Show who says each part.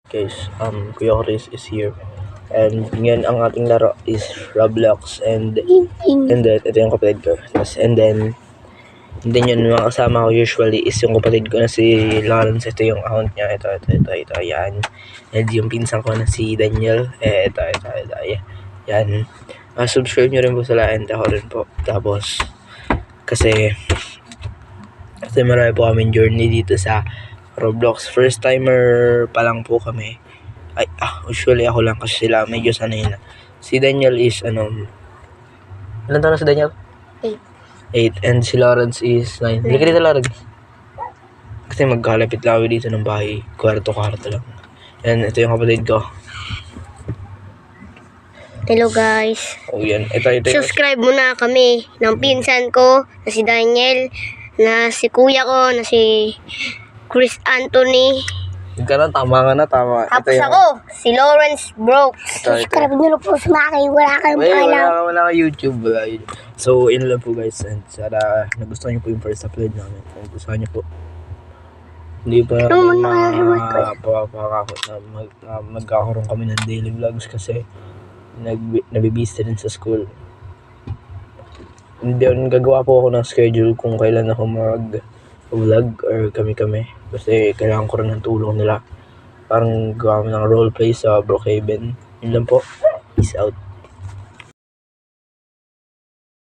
Speaker 1: Guys, Kuya Chris is here. And ngayon ang ating laro is Roblox and then ito yung kapatid ko. And then yun mga kasama ko usually is yung kapatid ko na si Lawrence. Ito yung account niya. Ito, yan. And yung pinsan ko na si Daniel. Ito, yan. Subscribe nyo rin po sila and ako rin po. Tapos, kasi marami po kaming journey dito sa Roblox. First timer pa lang po kami. Usually ako lang kasi sila medyo sanay na. Si Daniel is ilan taon na si Daniel? 8. And si Lawrence is 9. Halika dito, Lawrence. Kasi magkalapit lang dito ng bahay. Kwarto lang. And ito yung kapatid ko.
Speaker 2: Hello guys.
Speaker 1: Oh, yan. Ito.
Speaker 2: Subscribe muna kami ng pinsan ko na si Daniel, na si kuya ko na si Chris Anthony.
Speaker 1: Tama ka na.
Speaker 2: Tapos ako, si Lawrence Brooks. Subscribe nyo po sa akin. Wala kayong alam.
Speaker 1: Wala ka YouTube. So, yun lang po guys. And sana nagustuhan nyo po yung first upload namin. Kung gustuhan nyo po. Hindi pa magkakaroon kami ng daily vlogs kasi nabibista din sa school. Hindi gagawa po ako ng schedule kung kailan ako mag-vlog or kami. Kasi kailangan ko rin ng tulong nila. Parang gawa ng roleplay sa Brookhaven. Yun lang po. Peace out.